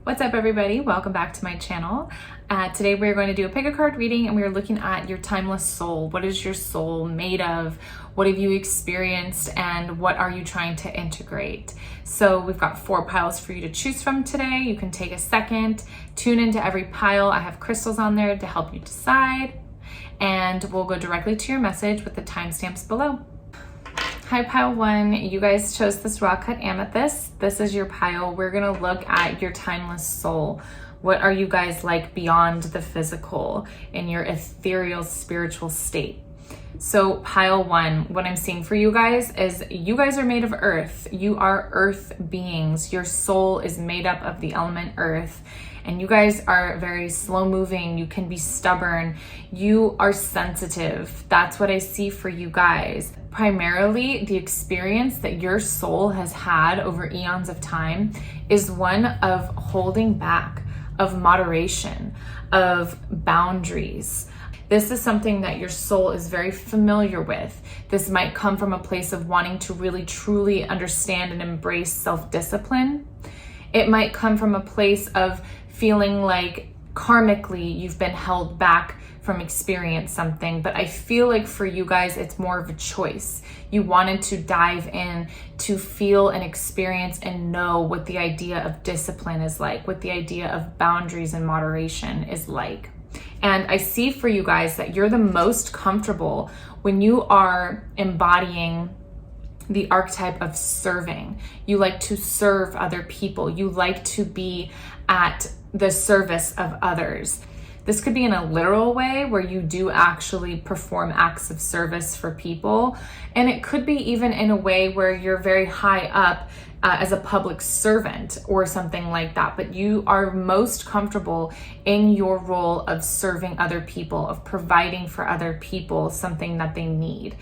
What's up, everybody? Welcome back to my channel. Today we're going to do a pick a card reading, and we're looking at your timeless soul. What is your soul made of? What have you experienced, and what are you trying to integrate? So we've got 4 piles for you to choose from today. You can take a second, tune into every pile. I have crystals on there to help you decide, and we'll go directly to your message with the timestamps below. Hi, pile 1. You guys chose this raw cut amethyst. This is your pile. We're gonna look at your timeless soul. What are you guys like beyond the physical in your ethereal spiritual state? So pile 1, what I'm seeing for you guys is you guys are made of earth. You are earth beings. Your soul is made up of the element earth. And you guys are very slow moving. You can be stubborn. You are sensitive. That's what I see for you guys. Primarily, the experience that your soul has had over eons of time is one of holding back, of moderation, of boundaries. This is something that your soul is very familiar with. This might come from a place of wanting to really truly understand and embrace self-discipline. It might come from a place of feeling like karmically you've been held back from experience something, but I feel like for you guys it's more of a choice. You wanted to dive in to feel and experience and know what the idea of discipline is like, what the idea of boundaries and moderation is like. And I see for you guys that you're the most comfortable when you are embodying the archetype of serving. You like to serve other people. You like to be at the service of others. This could be in a literal way where you do actually perform acts of service for people. And it could be even in a way where you're very high up as a public servant or something like that. But you are most comfortable in your role of serving other people, of providing for other people something that they need.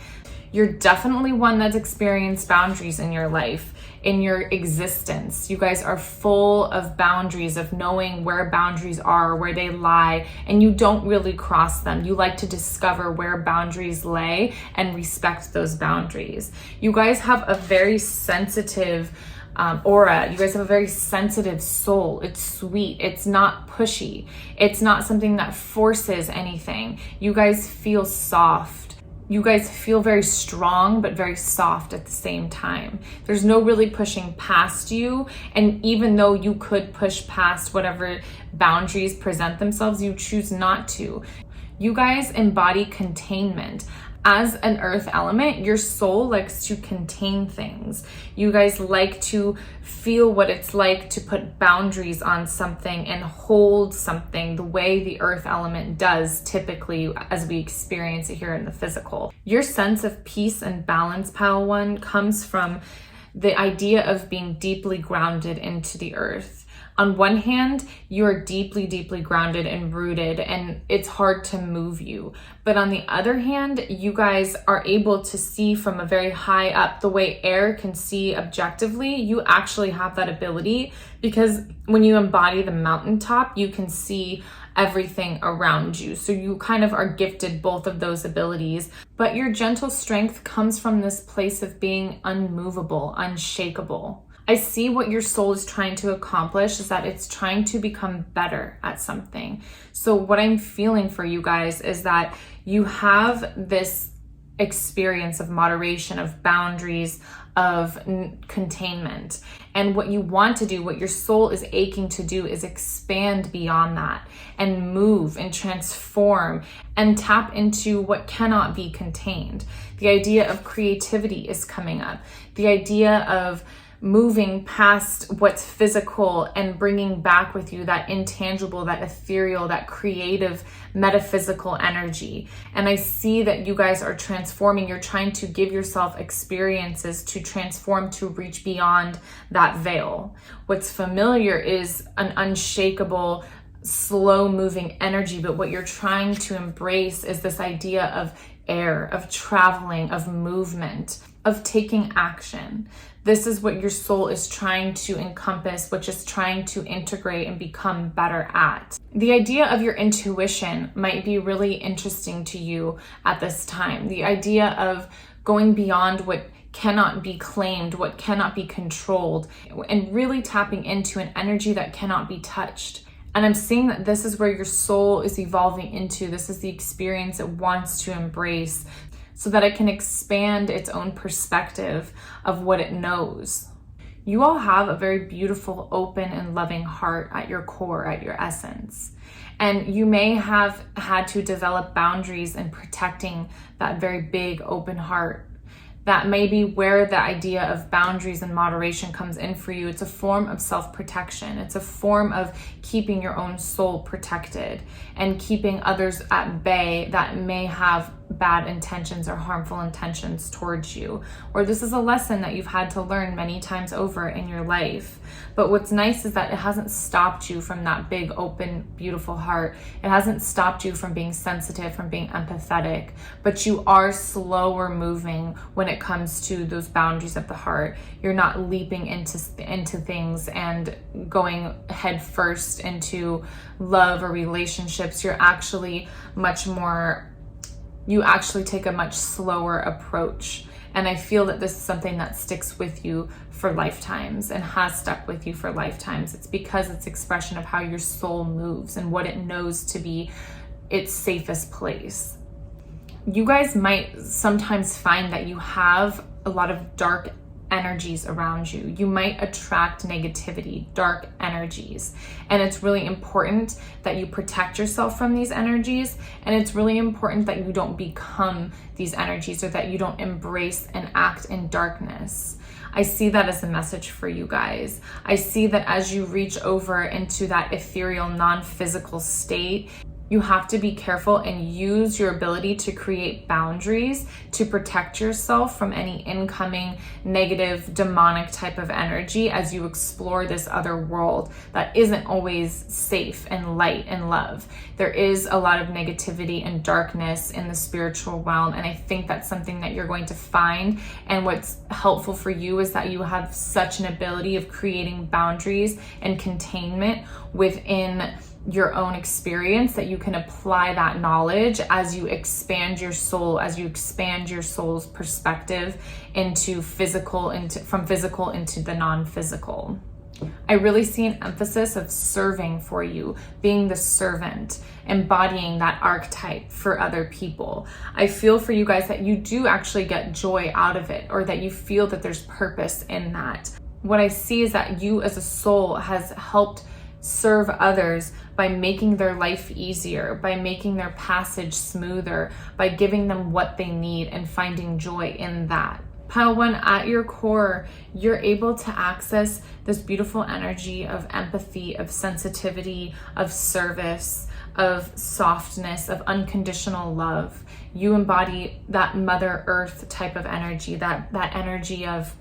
You're definitely one that's experienced boundaries in your life, in your existence. You guys are full of boundaries, of knowing where boundaries are, where they lie, and you don't really cross them. You like to discover where boundaries lay and respect those boundaries. You guys have a very sensitive aura. You guys have a very sensitive soul. It's sweet. It's not pushy. It's not something that forces anything. You guys feel soft. You guys feel very strong, but very soft at the same time. There's no really pushing past you. And even though you could push past whatever boundaries present themselves, you choose not to. You guys embody containment. As an earth element, your soul likes to contain things. You guys like to feel what it's like to put boundaries on something and hold something the way the earth element does typically as we experience it here in the physical. Your sense of peace and balance, pile 1, comes from the idea of being deeply grounded into the earth. On one hand, you're deeply, deeply grounded and rooted, and it's hard to move you. But on the other hand, you guys are able to see from a very high up, the way air can see objectively. You actually have that ability because when you embody the mountaintop, you can see everything around you. So you kind of are gifted both of those abilities. But your gentle strength comes from this place of being unmovable, unshakable. I see what your soul is trying to accomplish is that it's trying to become better at something. So what I'm feeling for you guys is that you have this experience of moderation, of boundaries, of containment. And what you want to do, what your soul is aching to do, is expand beyond that and move and transform and tap into what cannot be contained. The idea of creativity is coming up. The idea of moving past what's physical and bringing back with you that intangible, that ethereal, that creative, metaphysical energy. And I see that you guys are transforming. You're trying to give yourself experiences to transform, to reach beyond that veil. What's familiar is an unshakable, slow moving energy, but what you're trying to embrace is this idea of air, of traveling, of movement, of taking action. This is what your soul is trying to encompass, which is trying to integrate and become better at. The idea of your intuition might be really interesting to you at this time. The idea of going beyond what cannot be claimed, what cannot be controlled, and really tapping into an energy that cannot be touched. And I'm seeing that this is where your soul is evolving into. This is the experience it wants to embrace so that it can expand its own perspective of what it knows. You all have a very beautiful, open, and loving heart at your core, at your essence. And you may have had to develop boundaries in protecting that very big, open heart. That may be where the idea of boundaries and moderation comes in for you. It's a form of self-protection. It's a form of keeping your own soul protected and keeping others at bay that may have bad intentions or harmful intentions towards you. Or this is a lesson that you've had to learn many times over in your life. But what's nice is that it hasn't stopped you from that big, open, beautiful heart. It hasn't stopped you from being sensitive, from being empathetic, but you are slower moving when it comes to those boundaries of the heart. You're not leaping into things and going head first into love or relationships. You're actually you actually take a much slower approach. And I feel that this is something that sticks with you for lifetimes and has stuck with you for lifetimes. It's because it's expression of how your soul moves and what it knows to be its safest place. You guys might sometimes find that you have a lot of dark energies around you. You might attract negativity, dark energies. And it's really important that you protect yourself from these energies. And it's really important that you don't become these energies or that you don't embrace and act in darkness. I see that as a message for you guys. I see that as you reach over into that ethereal, non-physical state, you have to be careful and use your ability to create boundaries to protect yourself from any incoming negative, demonic type of energy as you explore this other world that isn't always safe and light and love. There is a lot of negativity and darkness in the spiritual realm, and I think that's something that you're going to find. And what's helpful for you is that you have such an ability of creating boundaries and containment within your own experience that you can apply that knowledge as you expand your soul, as you expand your soul's perspective into from physical into the non-physical. I really see an emphasis of serving for you, being the servant, embodying that archetype for other people. I feel for you guys that you do actually get joy out of it, or that you feel that there's purpose in that. What I see is that you as a soul has helped serve others by making their life easier, by making their passage smoother, by giving them what they need and finding joy in that. Pile 1, at your core, you're able to access this beautiful energy of empathy, of sensitivity, of service, of softness, of unconditional love. You embody that Mother Earth type of energy, that energy of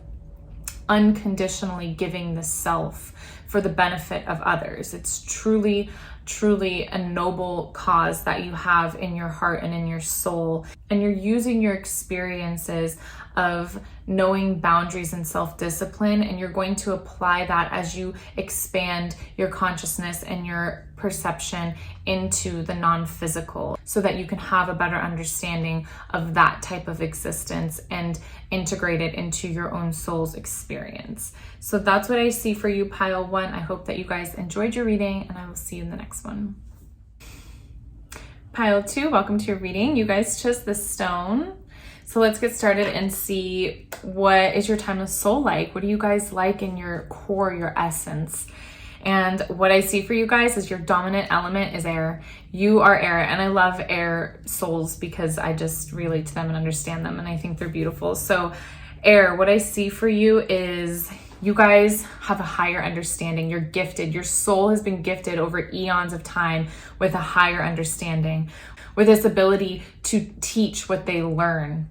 unconditionally giving the self for the benefit of others. It's truly a noble cause that you have in your heart and in your soul. And you're using your experiences of knowing boundaries and self-discipline, and you're going to apply that as you expand your consciousness and your perception into the non-physical, so that you can have a better understanding of that type of existence and integrate it into your own soul's experience. So that's what I see for you, Pile 1. I hope that you guys enjoyed your reading, and I will see you in the next one. Pile 2, welcome to your reading. You guys chose this stone. So let's get started and see, what is your timeless soul like? What do you guys like in your core, your essence? And what I see for you guys is your dominant element is air. You are air, and I love air souls because I just relate to them and understand them, and I think they're beautiful. So air, what I see for you is you guys have a higher understanding. You're gifted. Your soul has been gifted over eons of time with a higher understanding, with this ability to teach what they learn.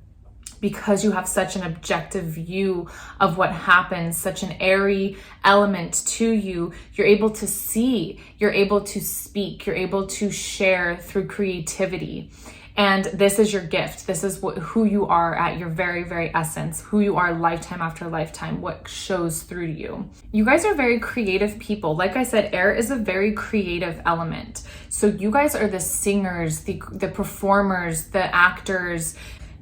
Because you have such an objective view of what happens, such an airy element to you, you're able to see, you're able to speak, you're able to share through creativity. And this is your gift. This is who you are at your very, very essence, who you are lifetime after lifetime, what shows through to you. You guys are very creative people. Like I said, air is a very creative element. So you guys are the singers, the performers, the actors,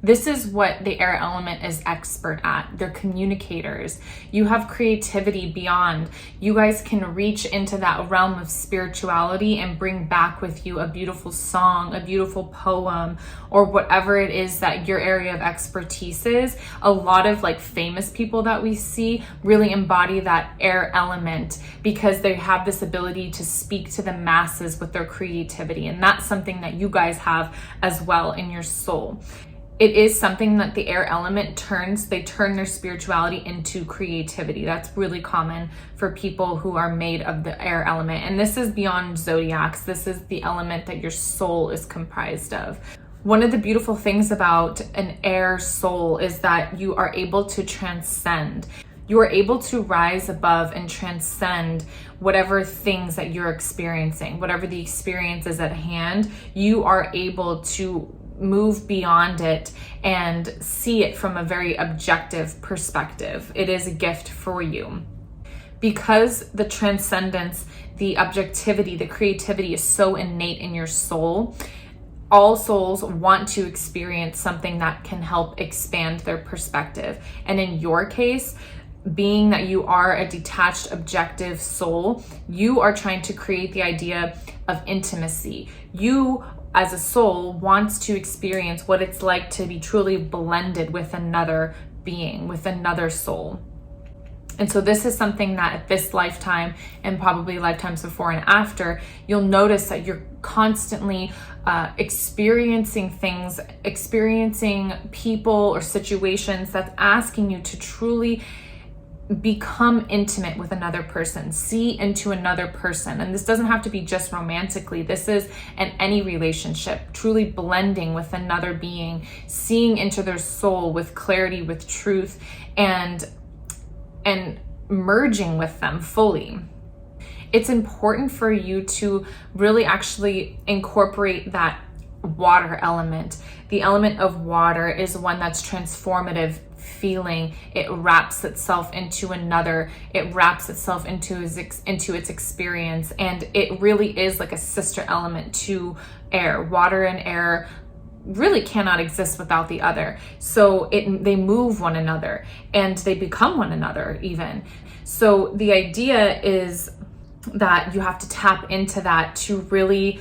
This is what the air element is expert at. They're communicators. You have creativity beyond. You guys can reach into that realm of spirituality and bring back with you a beautiful song, a beautiful poem, or whatever it is that your area of expertise is. A lot of like famous people that we see really embody that air element because they have this ability to speak to the masses with their creativity. And that's something that you guys have as well in your soul. It is something that the air element they turn their spirituality into creativity. That's really common for people who are made of the air element. And this is beyond zodiacs. This is the element that your soul is comprised of. One of the beautiful things about an air soul is that you are able to transcend. You are able to rise above and transcend whatever things that you're experiencing, whatever the experience is at hand. You are able to move beyond it and see it from a very objective perspective. It is a gift for you. Because the transcendence, the objectivity, the creativity is so innate in your soul, all souls want to experience something that can help expand their perspective. And in your case, being that you are a detached, objective soul, you are trying to create the idea of intimacy. You as a soul wants to experience what it's like to be truly blended with another being, with another soul. And so this is something that at this lifetime and probably lifetimes before and after, you'll notice that you're constantly experiencing things, experiencing people or situations that's asking you to truly become intimate with another person, see into another person. And this doesn't have to be just romantically. This is in any relationship, truly blending with another being, seeing into their soul with clarity, with truth, and merging with them fully. It's important for you to really actually incorporate that water element. The element of water is one that's transformative feeling. It wraps itself into another. It wraps itself into its experience, and it really is like a sister element to air. Water and air really cannot exist without the other. So they move one another and they become one another even. So the idea is that you have to tap into that to really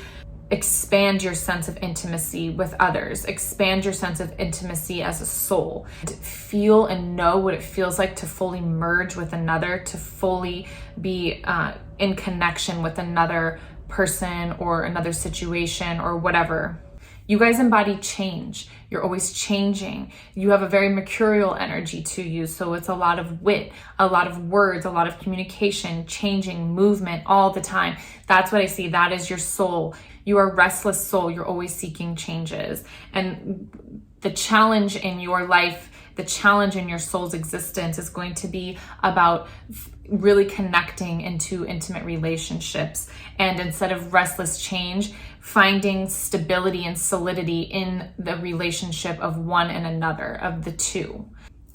expand your sense of intimacy with others, expand your sense of intimacy as a soul, feel and know what it feels like to fully merge with another, to fully be in connection with another person or another situation or whatever. You guys embody change. You're always changing. You have a very mercurial energy to you. So it's a lot of wit, a lot of words, a lot of communication, changing, movement all the time. That's what I see. That is your soul. You are a restless soul. You're always seeking changes. And the challenge in your life, the challenge in your soul's existence is going to be about really connecting into intimate relationships. And instead of restless change, finding stability and solidity in the relationship of one and another, of the two.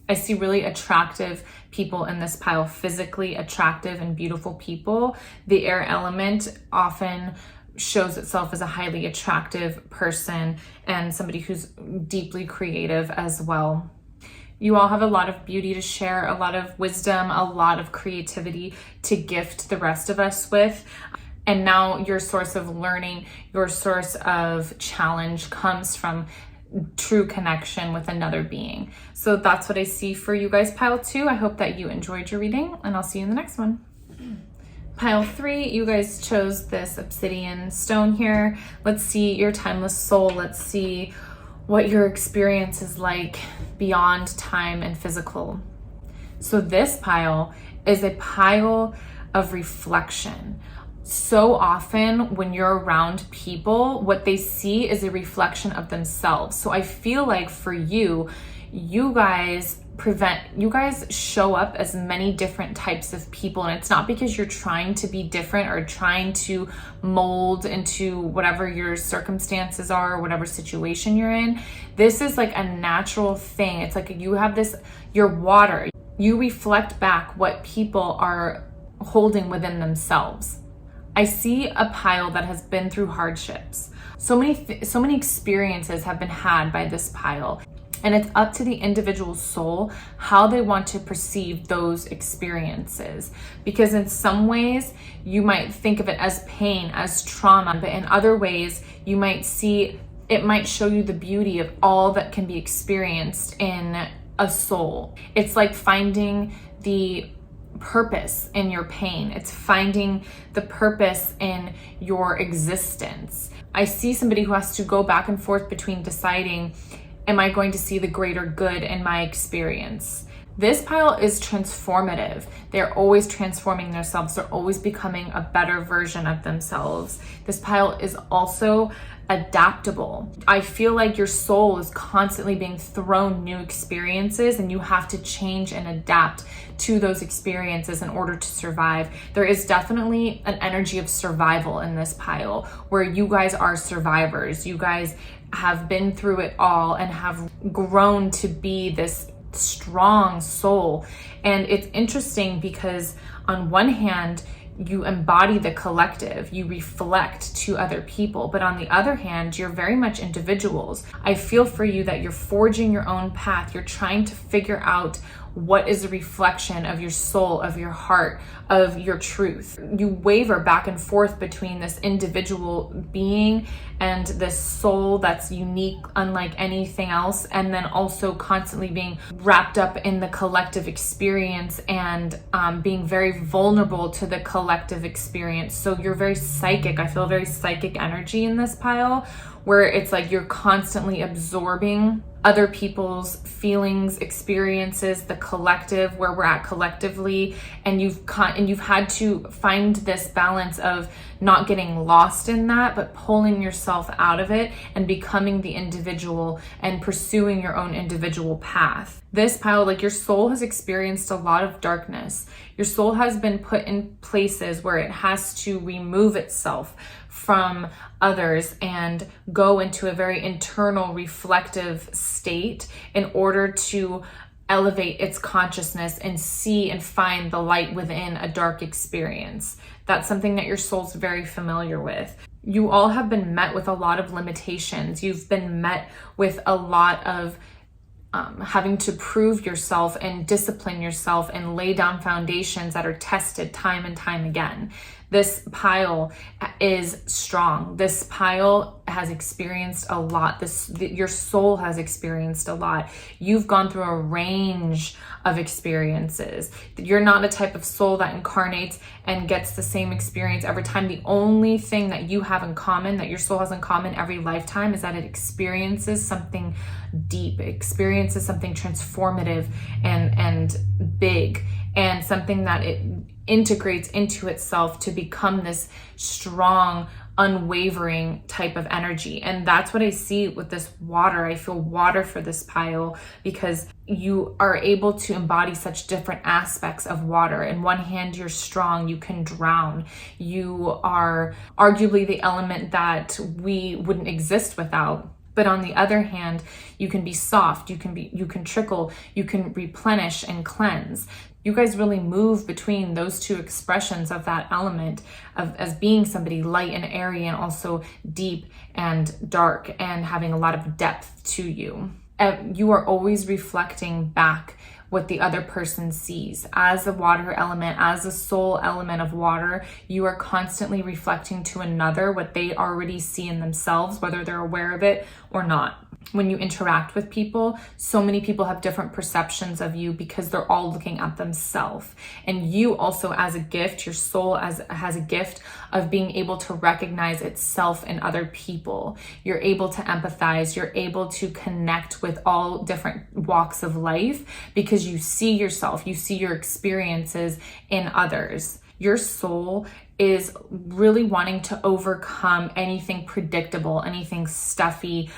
I see really attractive people in this pile, physically attractive and beautiful people. The air element often shows itself as a highly attractive person and somebody who's deeply creative as well. You all have a lot of beauty to share, a lot of wisdom, a lot of creativity to gift the rest of us with. And now your source of learning, your source of challenge comes from true connection with another being. So that's what I see for you guys, pile 2. I hope that you enjoyed your reading, and I'll see you in the next one. Pile 3, you guys chose this obsidian stone here. Let's see your timeless soul. Let's see what your experience is like beyond time and physical. So this pile is a pile of reflection. So often when you're around people, what they see is a reflection of themselves. So I feel like for you, you guys show up as many different types of people, and it's not because you're trying to be different or trying to mold into whatever your circumstances are or whatever situation you're in. This is like a natural thing. It's like you have this, your water, you reflect back what people are holding within themselves. I see a pile that has been through hardships. So many experiences have been had by this pile. And it's up to the individual soul how they want to perceive those experiences. Because in some ways, you might think of it as pain, as trauma, but in other ways, you might see it might show you the beauty of all that can be experienced in a soul. It's like finding the purpose in your pain. It's finding the purpose in your existence. I see somebody who has to go back and forth between deciding, am I going to see the greater good in my experience? This pile is transformative. They're always transforming themselves. They're always becoming a better version of themselves. This pile is also adaptable. I feel like your soul is constantly being thrown new experiences, and you have to change and adapt to those experiences in order to survive. There is definitely an energy of survival in this pile, where you guys are survivors. You guys have been through it all and have grown to be this strong soul. And it's interesting because on one hand, you embody the collective, you reflect to other people, but on the other hand, you're very much individuals. I feel for you that you're forging your own path. You're trying to figure out what is a reflection of your soul, of your heart, of your truth. You waver back and forth between this individual being and this soul that's unique, unlike anything else, and then also constantly being wrapped up in the collective experience and being very vulnerable to the collective experience. So you're very psychic. I feel very psychic energy in this pile, where it's like you're constantly absorbing other people's feelings, experiences, the collective, where we're at collectively, and you've had to find this balance of not getting lost in that, but pulling yourself out of it and becoming the individual and pursuing your own individual path. This pile, like, your soul has experienced a lot of darkness. Your soul has been put in places where it has to remove itself from others and go into a very internal reflective state in order to elevate its consciousness and see and find the light within a dark experience. That's something that your soul's very familiar with. You all have been met with a lot of limitations. You've been met with a lot of having to prove yourself and discipline yourself and lay down foundations that are tested time and time again. This pile is strong. This pile has experienced a lot. Your soul has experienced a lot. You've gone through a range of experiences. You're not a type of soul that incarnates and gets the same experience every time. The only thing that you have in common, that your soul has in common every lifetime, is that it experiences something deep, it experiences something transformative and big, and something that it integrates into itself to become this strong, unwavering type of energy. And that's what I see with this water. I feel water for this pile because you are able to embody such different aspects of water. In one hand, you're strong, you can drown. You are arguably the element that we wouldn't exist without. But on the other hand, you can be soft, you can trickle, you can replenish and cleanse. You guys really move between those two expressions of that element of as being somebody light and airy and also deep and dark and having a lot of depth to you. You are always reflecting back what the other person sees. As a water element, as a soul element of water, you are constantly reflecting to another what they already see in themselves, whether they're aware of it or not. When you interact with people, so many people have different perceptions of you because they're all looking at themselves. And you also, as a gift, your soul has a gift of being able to recognize itself in other people. You're able to empathize, you're able to connect with all different walks of life because you see yourself, you see your experiences in others. Your soul is really wanting to overcome anything predictable, anything stuffy,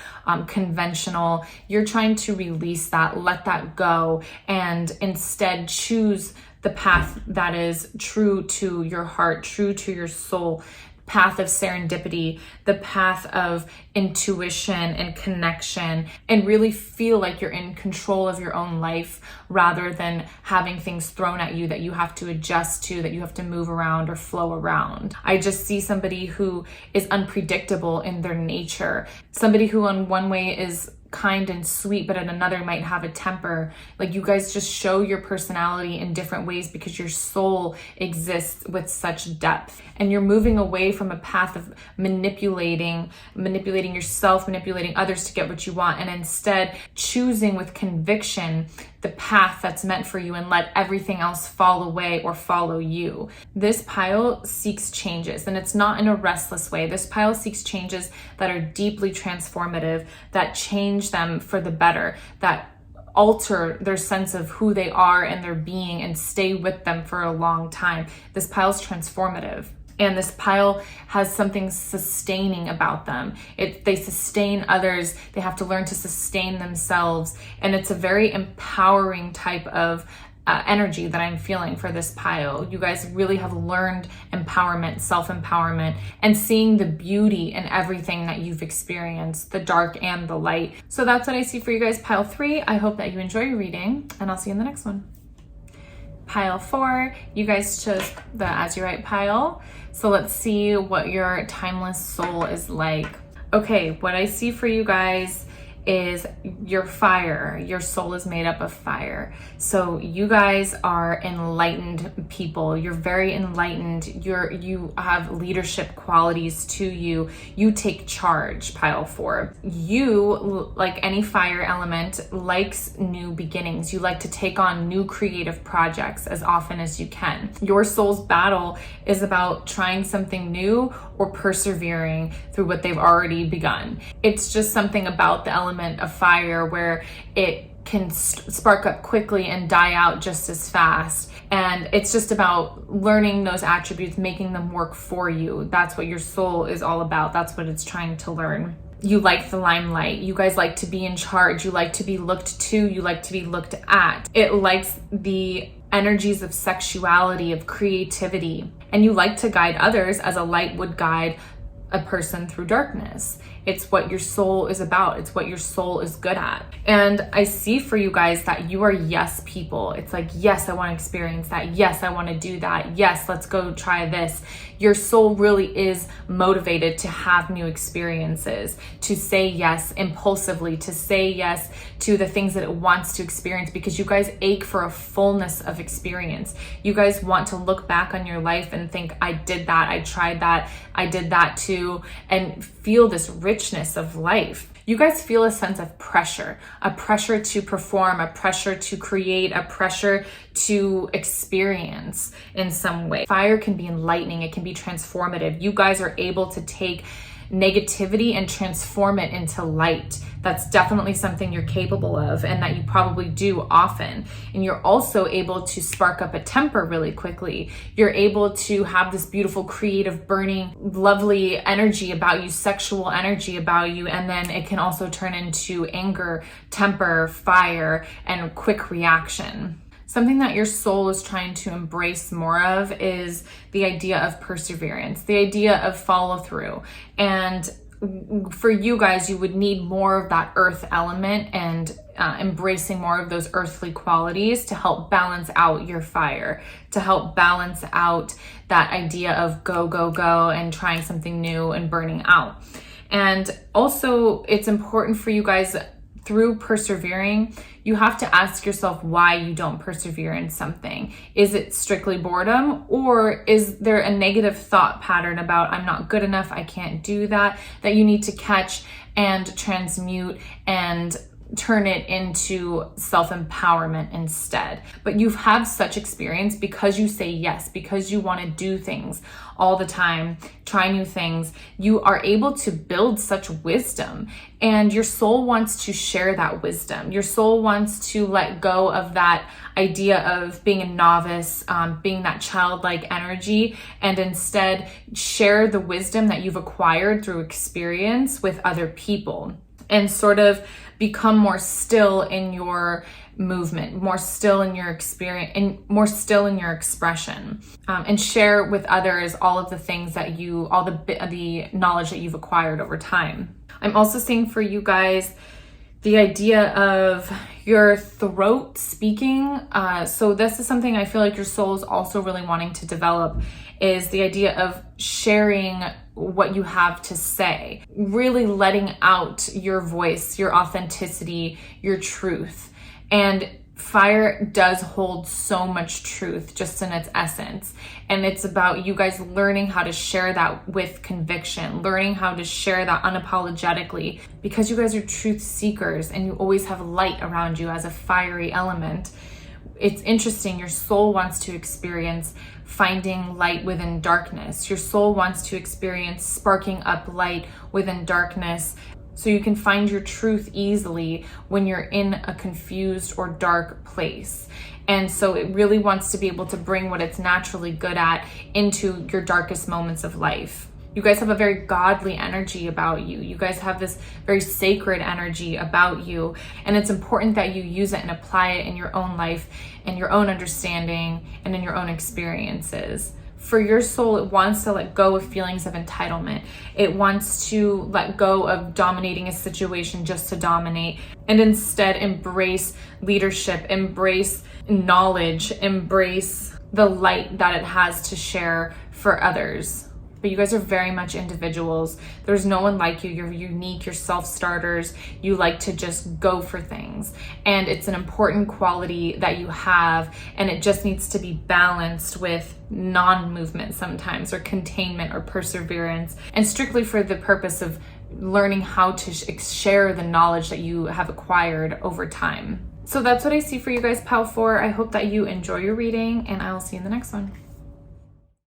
conventional. You're trying to release that, let that go, and instead choose the path that is true to your heart, true to your soul, path of serendipity, the path of intuition and connection, and really feel like you're in control of your own life rather than having things thrown at you that you have to adjust to, that you have to move around or flow around. I just see somebody who is unpredictable in their nature, somebody who in one way is kind and sweet, but at another might have a temper. Like, you guys just show your personality in different ways because your soul exists with such depth, and you're moving away from a path of manipulating yourself, manipulating others to get what you want, and instead choosing with conviction the path that's meant for you and let everything else fall away or follow you. This pile seeks changes, and it's not in a restless way. This pile seeks changes that are deeply transformative, that change them for the better, that alter their sense of who they are and their being and stay with them for a long time. This pile's transformative. And this pile has something sustaining about them. They sustain others. They have to learn to sustain themselves. And it's a very empowering type of energy that I'm feeling for this pile. You guys really have learned empowerment, self-empowerment, and seeing the beauty in everything that you've experienced, the dark and the light. So that's what I see for you guys, pile 3. I hope that you enjoy your reading, and I'll see you in the next one. Pile 4, you guys chose the As You Write pile. So let's see what your timeless soul is like. Okay, what I see for you guys is your fire. Your soul is made up of fire. So you guys are enlightened people. You're very enlightened. You have leadership qualities to you. You take charge, pile 4. You, like any fire element, likes new beginnings. You like to take on new creative projects as often as you can. Your soul's battle is about trying something new or persevering through what they've already begun. It's just something about the element of fire where it can spark up quickly and die out just as fast. And it's just about learning those attributes, making them work for you. That's what your soul is all about. That's what it's trying to learn. You like the limelight. You guys like to be in charge. You like to be looked to. You like to be looked at. It likes the energies of sexuality, of creativity. And you like to guide others as a light would guide a person through darkness. It's what your soul is about. It's what your soul is good at. And I see for you guys that you are yes people. It's like, yes, I want to experience that. Yes, I want to do that. Yes, let's go try this. Your soul really is motivated to have new experiences, to say yes impulsively, to say yes to the things that it wants to experience, because you guys ache for a fullness of experience. You guys want to look back on your life and think, I did that, I tried that, I did that too, and feel this richness of life. You guys feel a sense of pressure, a pressure to perform, a pressure to create, a pressure to experience in some way. Fire can be enlightening, it can be transformative. You guys are able to take negativity and transform it into light. That's definitely something you're capable of and that you probably do often. And you're also able to spark up a temper really quickly. You're able to have this beautiful, creative, burning, lovely energy about you, sexual energy about you, and then it can also turn into anger, temper, fire, and quick reaction. Something that your soul is trying to embrace more of is the idea of perseverance, the idea of follow through. And for you guys, you would need more of that earth element and embracing more of those earthly qualities to help balance out your fire, to help balance out that idea of go, go, go and trying something new and burning out. And also, it's important for you guys, through persevering, you have to ask yourself why you don't persevere in something. Is it strictly boredom, or is there a negative thought pattern about I'm not good enough, I can't do that you need to catch and transmute and turn it into self-empowerment instead. But you've had such experience because you say yes, because you want to do things all the time, try new things. You are able to build such wisdom, and your soul wants to share that wisdom. Your soul wants to let go of that idea of being a novice, being that childlike energy, and instead share the wisdom that you've acquired through experience with other people, and sort of become more still in your movement, more still in your experience, and more still in your expression, and share with others all of the things that the knowledge that you've acquired over time. I'm also seeing for you guys The idea of your throat speaking. So this is something I feel like your soul is also really wanting to develop, is the idea of sharing what you have to say, really letting out your voice, your authenticity, your truth. And fire does hold so much truth just in its essence. And it's about you guys learning how to share that with conviction, learning how to share that unapologetically, because you guys are truth seekers and you always have light around you as a fiery element. It's interesting, your soul wants to experience finding light within darkness. Your soul wants to experience sparking up light within darkness, so you can find your truth easily when you're in a confused or dark place. And so it really wants to be able to bring what it's naturally good at into your darkest moments of life. You guys have a very godly energy about you. You guys have this very sacred energy about you. And it's important that you use it and apply it in your own life, in your own understanding, and in your own experiences. For your soul, it wants to let go of feelings of entitlement. It wants to let go of dominating a situation just to dominate, and instead embrace leadership, embrace knowledge, embrace the light that it has to share for others. But you guys are very much individuals. There's no one like you. You're unique. You're self-starters. You like to just go for things. And it's an important quality that you have. And it just needs to be balanced with non-movement sometimes, or containment, or perseverance. And strictly for the purpose of learning how to share the knowledge that you have acquired over time. So that's what I see for you guys, Pal 4. I hope that you enjoy your reading, and I will see you in the next one.